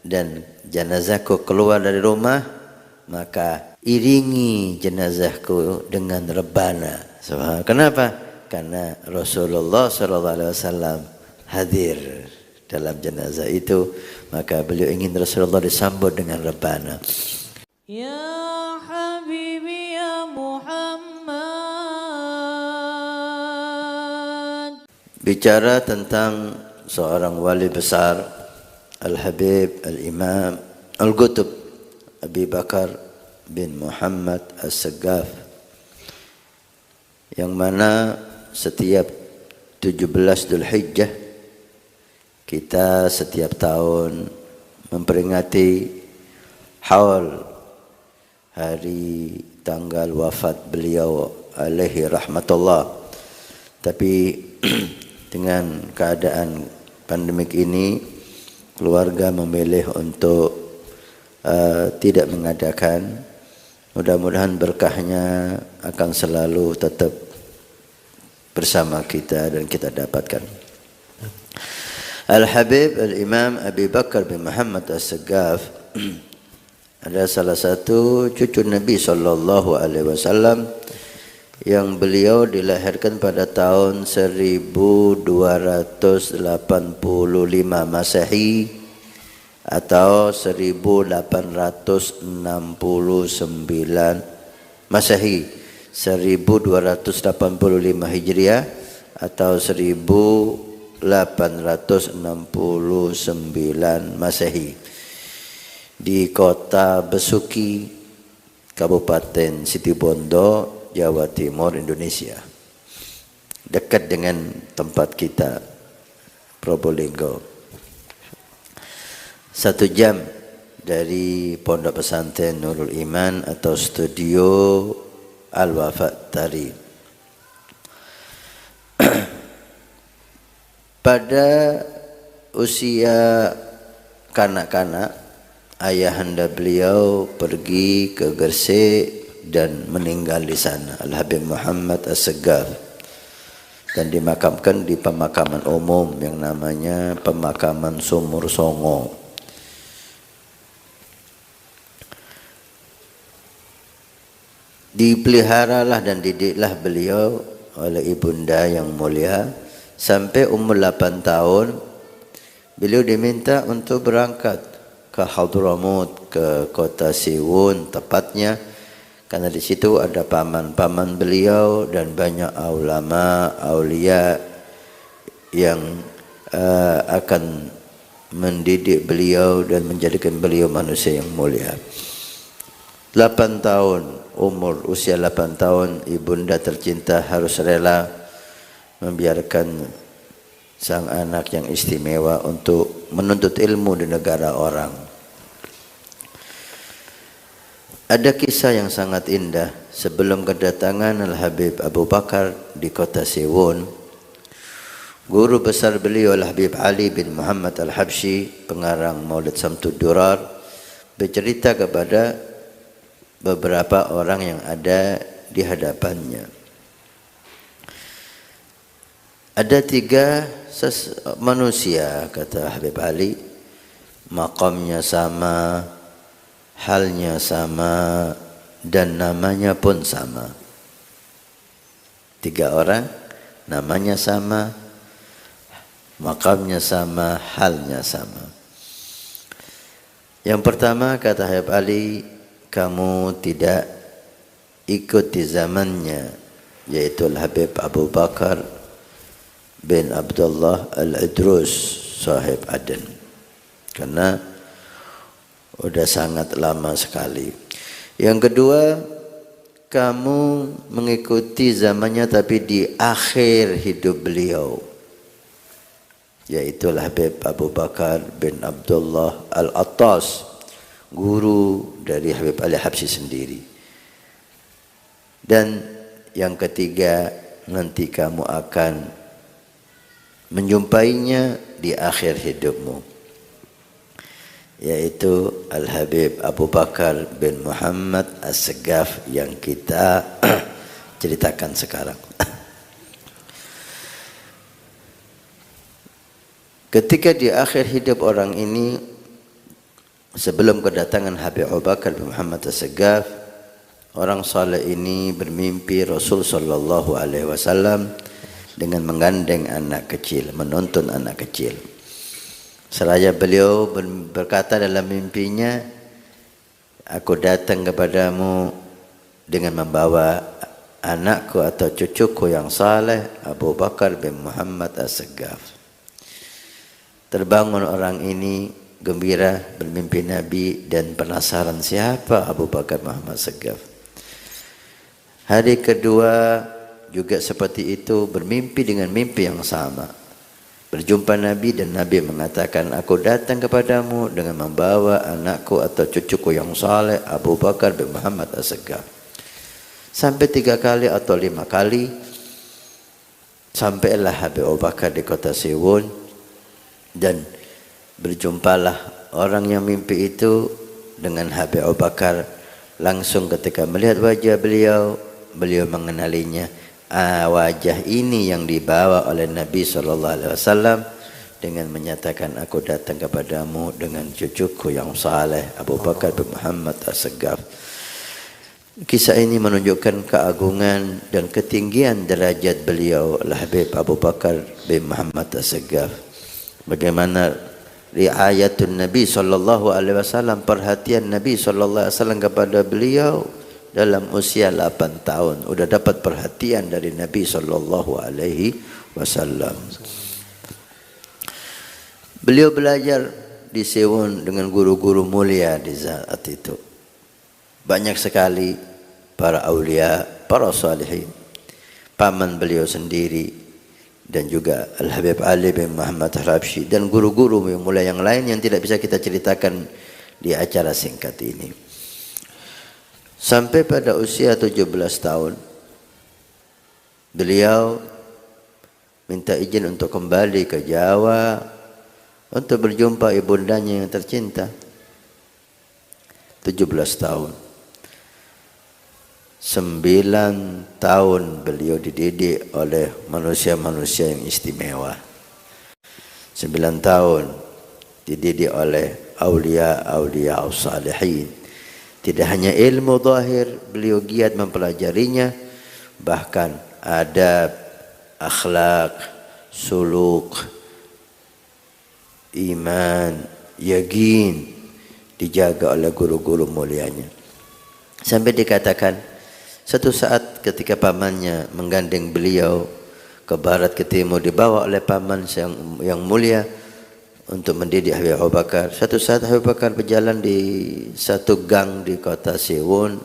dan jenazahku keluar dari rumah, maka iringi jenazahku dengan rebana. Kenapa? Karena Rasulullah SAW hadir dalam jenazah itu, maka beliau ingin Rasulullah disambut dengan rebana. Ya Habibi ya Muhammad. Bicara tentang seorang wali besar, Al-Habib Al-Imam Al-Qutb Abi Bakar bin Muhammad As-Saggaf, yang mana setiap 17 Dzulhijjah kita setiap tahun memperingati haul hari tanggal wafat beliau alaihi rahmatullah. Tapi dengan keadaan pandemik ini, keluarga memilih untuk tidak mengadakan. Mudah-mudahan berkahnya akan selalu tetap bersama kita dan kita dapatkan. Al-Habib Al-Imam Abi Bakar bin Muhammad As-Saggaf adalah salah satu cucu Nabi SAW yang beliau dilahirkan pada tahun 1285 Masehi atau 1869 Masehi, 1285 Hijriah atau 1869 Masehi di kota Besuki, Kabupaten Situbondo, Jawa Timur, Indonesia. Dekat dengan tempat kita, Probolinggo. 1 jam dari Pondok Pesantren Nurul Iman atau Studio Al-Wafat Tari. Pada usia kanak-kanak, ayahanda beliau pergi ke Gresik dan meninggal di sana, Al-Habib Muhammad As-Saggaf, dan dimakamkan di pemakaman umum yang namanya Pemakaman Sumur Songo. Dipeliharalah dan didiklah beliau oleh ibunda yang mulia sampai umur 8 tahun. Beliau diminta untuk berangkat ke Hadramut, ke kota Siwun tepatnya, karena di situ ada paman-paman beliau dan banyak ulama, aulia yang akan mendidik beliau dan menjadikan beliau manusia yang mulia. 8 tahun, usia 8 tahun, ibunda tercinta harus rela membiarkan sang anak yang istimewa untuk menuntut ilmu di negara orang. Ada kisah yang sangat indah sebelum kedatangan Al-Habib Abu Bakar di kota Siwun. Guru besar beliau Al-Habib Ali bin Muhammad Al-Habsyi, pengarang Maulid Samtud Durar, bercerita kepada beberapa orang yang ada di hadapannya. Ada 3 manusia, kata Habib Ali, maqamnya sama, halnya sama, dan namanya pun sama. 3 orang, namanya sama, maqamnya sama, halnya sama. Yang pertama, kata Habib Ali, kamu tidak ikut di zamannya, yaitu Al-Habib Abu Bakar bin Abdullah Al-Idrus, sahib Aden, karena sudah sangat lama sekali. Yang kedua, kamu mengikuti zamannya tapi di akhir hidup beliau, yaitu Al-Habib Abu Bakar bin Abdullah Al-Attas, guru dari Habib Ali Habsyi sendiri. Dan yang ketiga, nanti kamu akan menjumpainya di akhir hidupmu, yaitu Al-Habib Abu Bakar bin Muhammad As-Saggaf yang kita ceritakan sekarang. Ketika di akhir hidup orang ini, sebelum kedatangan Habib Abu Bakar bin Muhammad As-Saggaf, orang saleh ini bermimpi Rasul sallallahu alaihi wasallam dengan menggandeng anak kecil, menuntun anak kecil. Seraya beliau berkata dalam mimpinya, aku datang kepadamu dengan membawa anakku atau cucuku yang saleh, Abu Bakar bin Muhammad As-Saggaf. Terbangun orang ini gembira bermimpi Nabi dan penasaran siapa Abu Bakar Muhammad As-Saggaf. Hari kedua juga seperti itu, bermimpi dengan mimpi yang sama. Berjumpa Nabi dan Nabi mengatakan, aku datang kepadamu dengan membawa anakku atau cucuku yang saleh, Abu Bakar bin Muhammad As-Saggaf. Sampai 3 kali atau 5 kali, sampailah Habib Abu Bakar di kota Siwon, dan berjumpalah orang yang mimpi itu dengan Habib Abu Bakar. Langsung ketika melihat wajah beliau, beliau mengenalinya. Wajah ini yang dibawa oleh Nabi SAW dengan menyatakan, aku datang kepadamu dengan cucuku yang saleh, Abu Bakar bin Muhammad As-Saggaf. Kisah ini menunjukkan keagungan dan ketinggian derajat beliau Habib Abu Bakar bin Muhammad As-Saggaf. Bagaimana riayatun Nabi sallallahu alaihi wasallam, perhatian Nabi sallallahu alaihi wasallam kepada beliau dalam usia 8 tahun sudah dapat perhatian dari Nabi sallallahu alaihi wasallam. Beliau belajar di Siwon dengan guru-guru mulia di saat itu. Banyak sekali para aulia, para salihin. Paman beliau sendiri dan juga Al-Habib Ali bin Muhammad Al-Habsyi dan guru-guru yang mulia yang lain yang tidak bisa kita ceritakan di acara singkat ini. Sampai pada usia 17 tahun, beliau minta izin untuk kembali ke Jawa untuk berjumpa ibundanya yang tercinta. 17 tahun. 9 tahun beliau dididik oleh manusia-manusia yang istimewa. 9 tahun dididik oleh aulia-aulia as-salihin. Tidak hanya ilmu zahir, beliau giat mempelajarinya, bahkan adab, akhlak, suluk, iman, yakin dijaga oleh guru-guru mulianya. Sampai dikatakan satu saat ketika pamannya menggandeng beliau ke barat ke timur, dibawa oleh paman yang mulia untuk mendidik Habib Abu Bakar. Satu saat Habib Abu Bakar berjalan di satu gang di kota Siwon.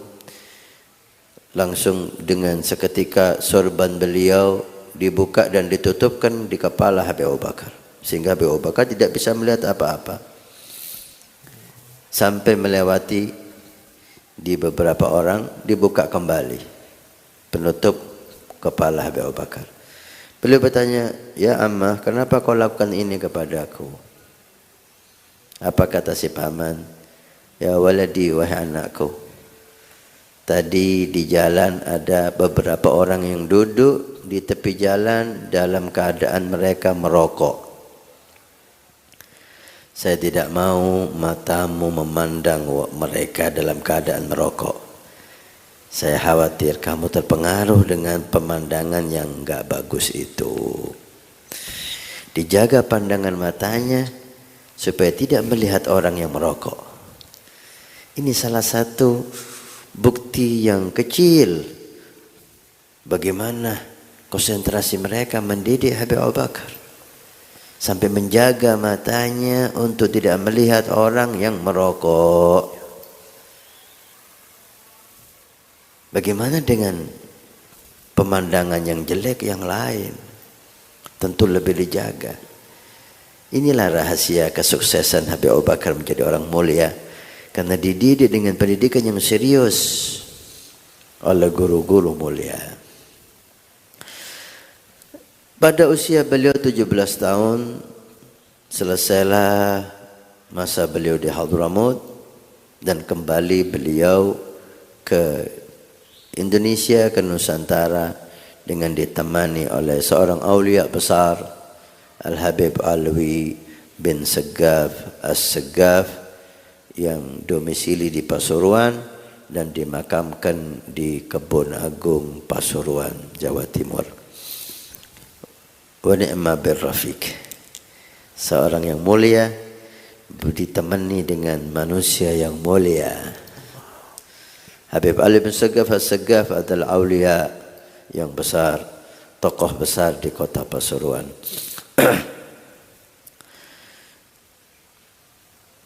Langsung dengan seketika sorban beliau dibuka dan ditutupkan di kepala Habib Abu Bakar, sehingga Habib Abu Bakar tidak bisa melihat apa-apa. Sampai melewati di beberapa orang, dibuka kembali penutup kepala Habib Abu Bakar. Beliau bertanya, ya Ammah, kenapa kau lakukan ini kepadaku? Apa kata si paman? Ya waladi, wahai anakku, tadi di jalan ada beberapa orang yang duduk di tepi jalan dalam keadaan mereka merokok. Saya tidak mau matamu memandang mereka dalam keadaan merokok. Saya khawatir kamu terpengaruh dengan pemandangan yang enggak bagus itu. Dijaga pandangan matanya supaya tidak melihat orang yang merokok. Ini salah satu bukti yang kecil bagaimana konsentrasi mereka mendidik Habib Abu Bakar. Sampai menjaga matanya untuk tidak melihat orang yang merokok. Bagaimana dengan pemandangan yang jelek yang lain? Tentu lebih dijaga. Inilah rahasia kesuksesan Habib Abu Bakar menjadi orang mulia, karena dididik dengan pendidikan yang serius oleh guru-guru mulia. Pada usia beliau 17 tahun, selesailah masa beliau di Hadramut dan kembali beliau ke Indonesia, ke Nusantara dengan ditemani oleh seorang aulia besar, Al-Habib Alwi bin Segaf As-Segaf yang domisili di Pasuruan dan dimakamkan di Kebun Agung Pasuruan, Jawa Timur. Wa ni'ma bir rafiq, seorang yang mulia ditemani dengan manusia yang mulia. Habib Ali bin Segaf As-Segaf adalah aulia yang besar, tokoh besar di kota Pasuruan.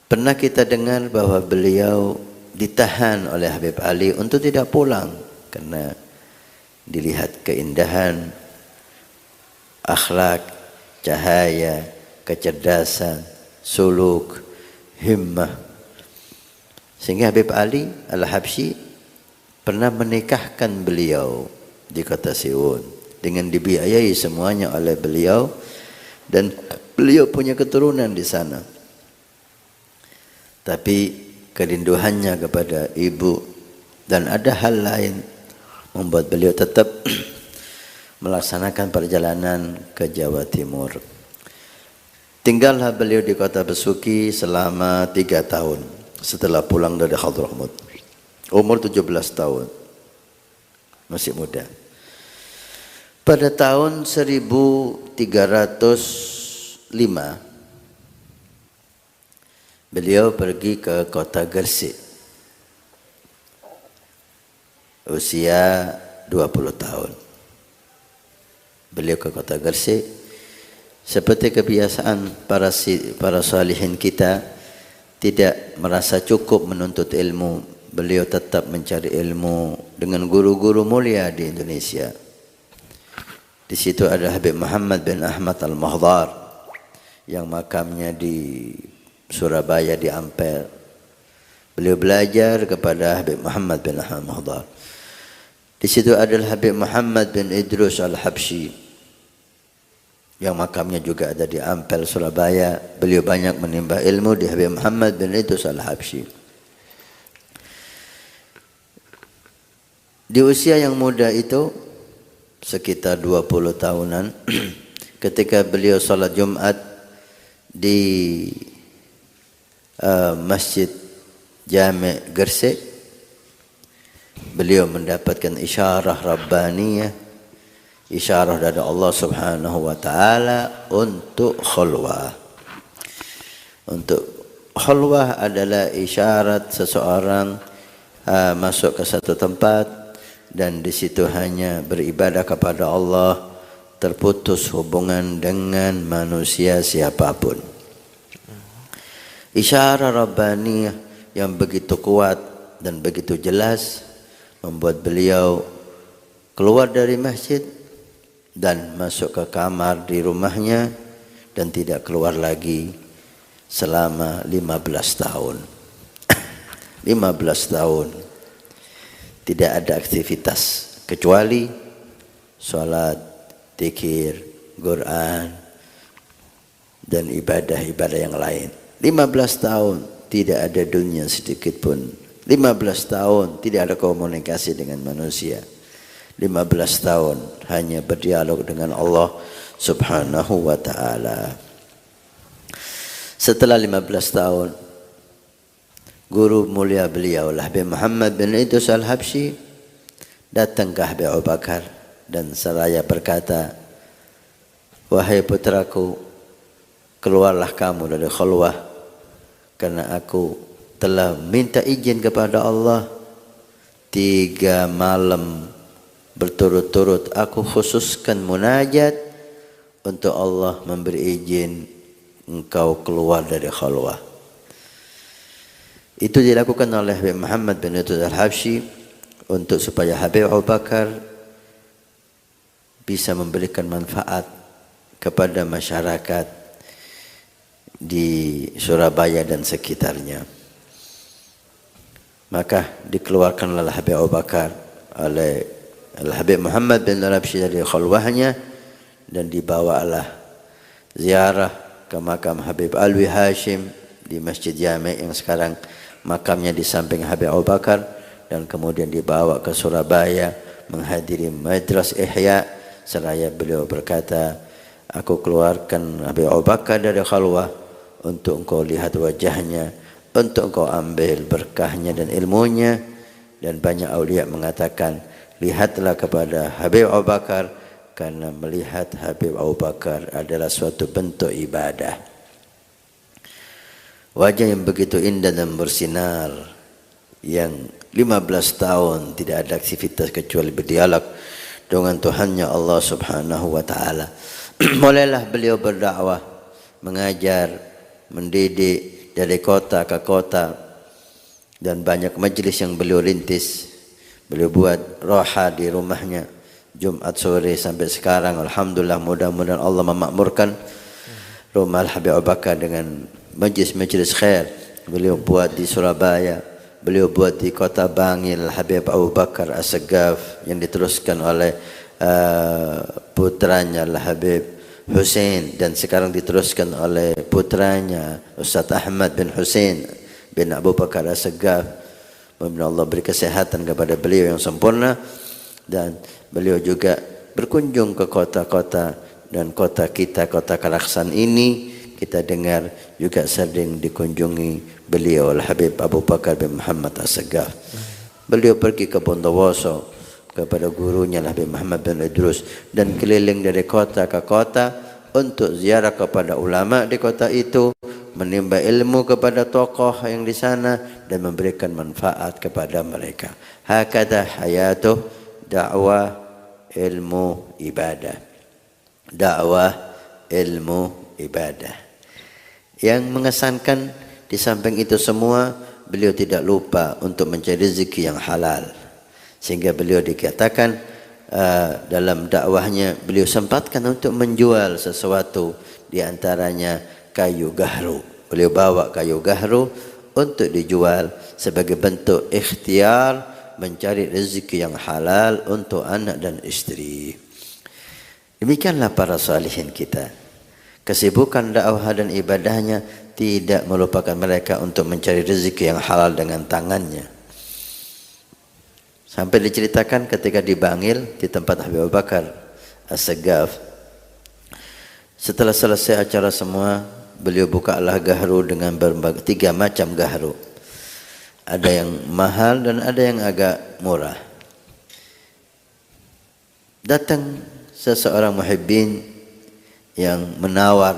Pernah kita dengar bahwa beliau ditahan oleh Habib Ali untuk tidak pulang karena dilihat keindahan, akhlak, cahaya, kecerdasan, suluk, himmah. Sehingga Habib Ali Al-Habsyi pernah menikahkan beliau di kota Siwon dengan dibiayai semuanya oleh beliau, dan beliau punya keturunan di sana. Tapi kerinduannya kepada ibu dan ada hal lain membuat beliau tetap melaksanakan perjalanan ke Jawa Timur. Tinggallah beliau di kota Besuki selama 3 tahun setelah pulang dari Hadramaut. Umur 17 tahun. Masih muda. Pada tahun 1305 beliau pergi ke kota Gresik. Usia 20 tahun. Beliau ke kota Gresik. Seperti kebiasaan para salihin kita, tidak merasa cukup menuntut ilmu. Beliau tetap mencari ilmu dengan guru-guru mulia di Indonesia. Di situ ada Habib Muhammad bin Ahmad Al-Mahdar yang makamnya di Surabaya di Ampel. Beliau belajar kepada Habib Muhammad bin Ahmad Al-Mahdar. Di situ adalah Habib Muhammad bin Idrus Al-Habsyi yang makamnya juga ada di Ampel, Surabaya. Beliau banyak menimba ilmu di Habib Muhammad bin Idrus Al-Habsyi. Di usia yang muda itu, sekitar 20 tahunan, ketika beliau salat Jumat di Masjid Jami' Gresik, beliau mendapatkan isyarah rabbaniyah, isyarah dari Allah Subhanahu wa taala untuk khulwah. Untuk khulwah adalah isyarat seseorang masuk ke satu tempat dan di situ hanya beribadah kepada Allah, terputus hubungan dengan manusia siapapun. Isyarah rabbaniyah yang begitu kuat dan begitu jelas membuat beliau keluar dari masjid dan masuk ke kamar di rumahnya dan tidak keluar lagi selama 15 tahun. 15 tahun tidak ada aktivitas kecuali sholat, zikir, Quran dan ibadah-ibadah yang lain. 15 tahun tidak ada dunia sedikit pun. 15 tahun tidak ada komunikasi dengan manusia. 15 tahun hanya berdialog dengan Allah Subhanahu wa taala. Setelah 15 tahun, guru mulia beliau Habib Muhammad bin Idrus Al-Habsyi datang ke Habib Abu Bakar dan seraya berkata, "Wahai putraku, keluarlah kamu dari khulwah, karena aku telah minta izin kepada Allah 3 malam berturut-turut aku khususkan munajat untuk Allah memberi izin engkau keluar dari khulwah." Itu dilakukan oleh Habib Muhammad bin Idrus Al-Habsyi untuk supaya Habib Abu Bakar bisa memberikan manfaat kepada masyarakat di Surabaya dan sekitarnya. Maka dikeluarkanlah Habib Abu Bakar oleh Habib Muhammad bin Al-Habsyi dari khulwahnya dan dibawalah ziarah ke makam Habib Alwi Hashim di Masjid Jami' yang sekarang makamnya di samping Habib Abu Bakar, dan kemudian dibawa ke Surabaya menghadiri Majlis Ihya seraya beliau berkata, "Aku keluarkan Habib Abu Bakar dari khulwah untuk engkau lihat wajahnya, untuk engkau ambil berkahnya dan ilmunya. Dan banyak aulia mengatakan, lihatlah kepada Habib Abu Bakar, karena melihat Habib Abu Bakar adalah suatu bentuk ibadah. Wajah yang begitu indah dan bersinar, yang 15 tahun tidak ada aktivitas kecuali berdialog dengan Tuhannya Allah Subhanahu wa taala. Mulailah beliau berdakwah, mengajar, mendidik dari kota ke kota, dan banyak majlis yang beliau rintis. Beliau buat roha di rumahnya Jumat sore sampai sekarang. Alhamdulillah, mudah-mudahan Allah memakmurkan rumah Habib Abu Bakar dengan majlis-majlis khair. Beliau buat di Surabaya, beliau buat di kota Bangil Habib Abu Bakar As-Saggaf, yang diteruskan oleh putranya Habib Hussein, dan sekarang diteruskan oleh putranya Ustaz Ahmad bin Hussein bin Abu Bakar As-Saggaf. Mudah-mudahan Allah beri kesehatan kepada beliau yang sempurna, dan beliau juga berkunjung ke kota-kota, dan kota kita, kota Karaksan ini kita dengar juga sering dikunjungi beliau Habib Abu Bakar bin Muhammad As-Saggaf. Beliau pergi ke Bondowoso kepada gurunya Habib Muhammad bin Idrus, dan keliling dari kota ke kota untuk ziarah kepada ulama di kota itu, menimba ilmu kepada tokoh yang di sana, dan memberikan manfaat kepada mereka. Hakada hayatuh, dakwah, ilmu, ibadah. Dakwah, ilmu, ibadah. Yang mengesankan, di samping itu semua, beliau tidak lupa untuk mencari rezeki yang halal. Sehingga beliau dikatakan dalam dakwahnya, beliau sempatkan untuk menjual sesuatu, di antaranya kayu gahru. Beliau bawa kayu gahru untuk dijual sebagai bentuk ikhtiar mencari rezeki yang halal untuk anak dan istri. Demikianlah para salihin kita. Kesibukan dakwah dan ibadahnya tidak melupakan mereka untuk mencari rezeki yang halal dengan tangannya. Sampai diceritakan ketika di Bangil, di tempat Habib Abu Bakar As-Saggaf, setelah selesai acara semua, beliau bukalah gahru dengan berbagai 3 macam gahru. Ada yang mahal dan ada yang agak murah. Datang seseorang muhibbin yang menawar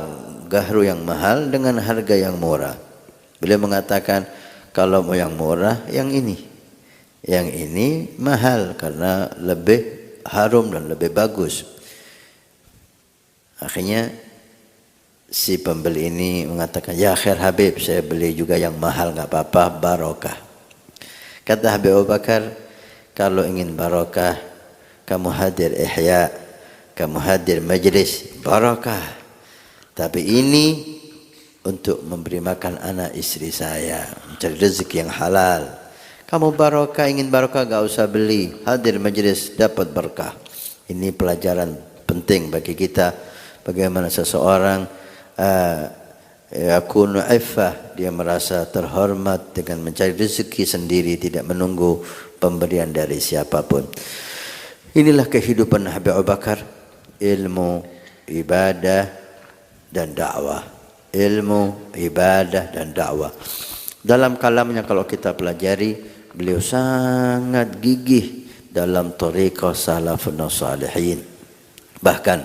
gahru yang mahal dengan harga yang murah. Beliau mengatakan, kalau mau yang murah, yang ini. Yang ini mahal karena lebih harum dan lebih bagus. Akhirnya si pembeli ini mengatakan, ya khair Habib, saya beli juga yang mahal, nggak apa-apa, barokah. Kata Habib Abu Bakar, kalau ingin barokah, kamu hadir ihya, kamu hadir majlis, barokah. Tapi ini untuk memberi makan anak istri saya, mencari rezeki yang halal. Kamu barokah, ingin barokah, nggak usah beli, hadir majlis, dapat berkah. Ini pelajaran penting bagi kita, bagaimana seseorang yakunu iffah, dia merasa terhormat dengan mencari rezeki sendiri, tidak menunggu pemberian dari siapapun. Inilah kehidupan Habib Abu Bakar, ilmu, ibadah, dan dakwah. Ilmu, ibadah, dan dakwah. Dalam kalamnya kalau kita pelajari, beliau sangat gigih dalam thariqah salafun salihin. Bahkan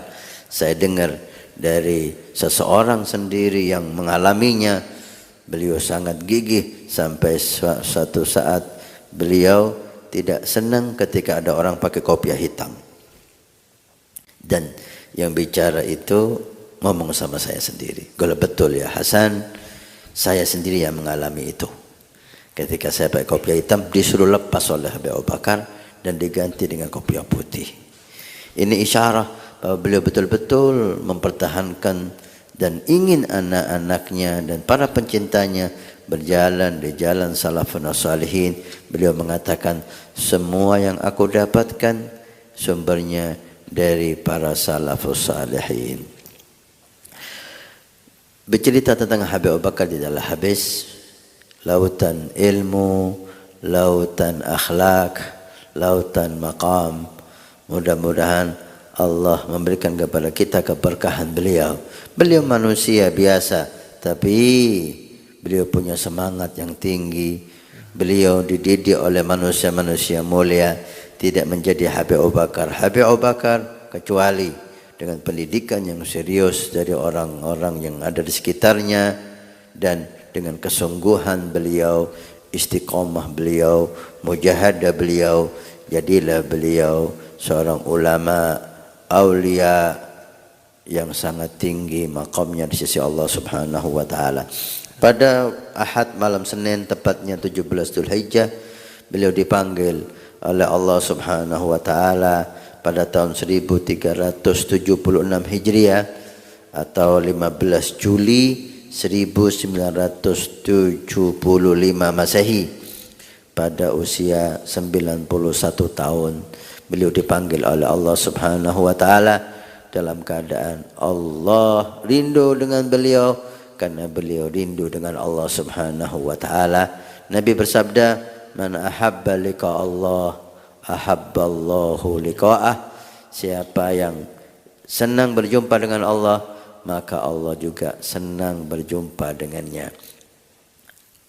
saya dengar dari seseorang sendiri yang mengalaminya, beliau sangat gigih sampai suatu saat beliau tidak senang ketika ada orang pakai kopiah hitam. Dan yang bicara itu ngomong sama saya sendiri. Kalau betul ya Hasan, saya sendiri yang mengalami itu. Ketika saya pakai kopiah hitam, disuruh lepas oleh Habib Abu Bakar dan diganti dengan kopiah putih. Ini isyarat bahwa beliau betul-betul mempertahankan dan ingin anak-anaknya dan para pencintanya berjalan di jalan salafun salihin. Beliau mengatakan, semua yang aku dapatkan sumbernya dari para salafus salihin. Bercerita tentang Habib Abu Bakar tidaklah habis. Lautan ilmu, lautan akhlak, lautan maqam. Mudah-mudahan Allah memberikan kepada kita keberkahan beliau. Beliau manusia biasa, tapi beliau punya semangat yang tinggi. Beliau dididik oleh manusia-manusia mulia, tidak menjadi Habib Abu Bakar. Habib Abu Bakar kecuali dengan pendidikan yang serius dari orang-orang yang ada di sekitarnya, dan dengan kesungguhan beliau, istiqomah beliau, mujahadah beliau, jadilah beliau seorang ulama, aulia yang sangat tinggi maqamnya di sisi Allah Subhanahu wa taala. Pada Ahad malam Senin tepatnya 17 Dzulhijjah, beliau dipanggil oleh Allah Subhanahu wa taala pada tahun 1376 Hijriah atau 15 Juli 1975 Masehi. Pada usia 91 tahun beliau dipanggil oleh Allah Subhanahu wa taala dalam keadaan Allah rindu dengan beliau, karena beliau rindu dengan Allah Subhanahu wa taala. Nabi bersabda, "Man ahabba liqa Allah, ahabballahu liqa'ah." Siapa yang senang berjumpa dengan Allah, maka Allah juga senang berjumpa dengannya.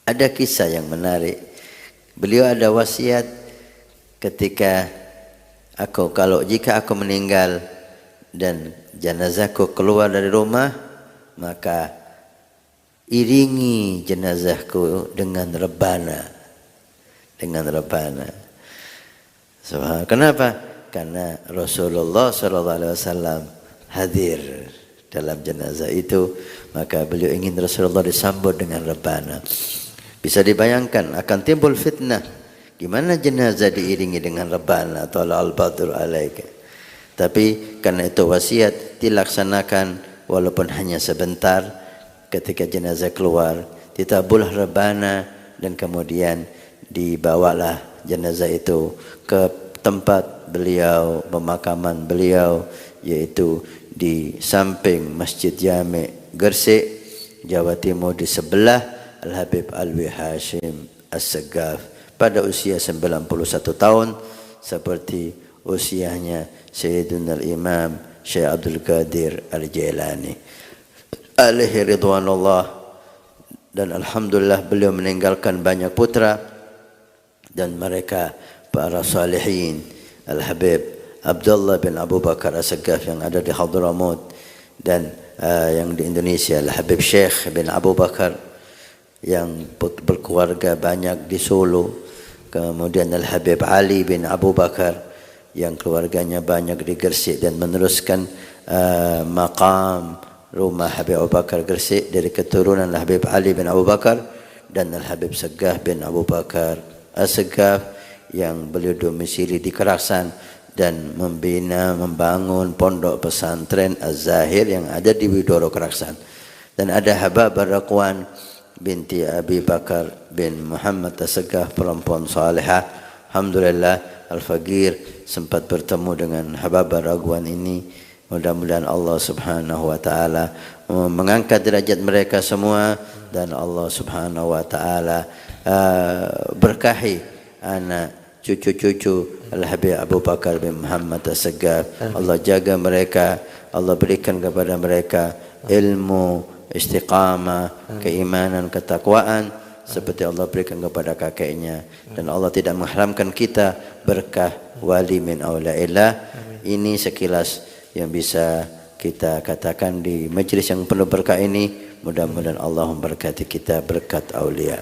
Ada kisah yang menarik. Beliau ada wasiat ketika jika aku meninggal dan jenazahku keluar dari rumah, maka iringi jenazahku dengan rebana. Kenapa? Karena Rasulullah SAW hadir dalam jenazah itu, maka beliau ingin Rasulullah disambut dengan rebana. Bisa dibayangkan akan timbul fitnah, gimana jenazah diiringi dengan rebana atau al-badru alaika. Tapi karena itu wasiat dilaksanakan walaupun hanya sebentar. Ketika jenazah keluar, ditabulah rebana dan kemudian dibawalah jenazah itu ke tempat beliau, pemakaman beliau, yaitu di samping Masjid Jami' Gresik, Jawa Timur, di sebelah Al-Habib Alwi Hashim As-Saggaf pada usia 91 tahun, seperti usianya Sayyidina Al-Imam Syekh Abdul Qadir Al-Jailani alaihi ridwanullah. Dan alhamdulillah beliau meninggalkan banyak putra, dan mereka para salihin. Al-Habib Abdullah bin Abu Bakar As-Saggaf yang ada di Hadramaut, dan yang di Indonesia Al-Habib Syekh bin Abu Bakar yang berkeluarga banyak di Solo. Kemudian Al-Habib Ali bin Abu Bakar yang keluarganya banyak di Gresik dan meneruskan maqam rumah Habib Abu Bakar Gresik dari keturunan Habib Ali bin Abu Bakar dan Al-Habib Saggaf bin Abu Bakar As-Saggaf yang beliau domisili di Keraksan dan membangun pondok pesantren Az-Zahir yang ada di Widoro Keraksan. Dan ada Hababah Raqwan binti Abi Bakar bin Muhammad As-Saggaf, perempuan salihah. Alhamdulillah Al-Faqir sempat bertemu dengan Hababah Raqwan ini. Mudah-mudahan Allah Subhanahu wa taala mengangkat derajat mereka semua, dan Allah Subhanahu wa taala berkahi anak cucu-cucu Al-Habib Abu Bakar bin Muhammad As-Saggaf. Allah jaga mereka, Allah berikan kepada mereka ilmu, istiqamah, keimanan, ketakwaan seperti Allah berikan kepada kakeknya. Dan Allah tidak mengharamkan kita berkah wali min aulaillah. Ini sekilas yang bisa kita katakan di majlis yang penuh berkah ini. Mudah-mudahan Allah memberkati kita berkat aulia.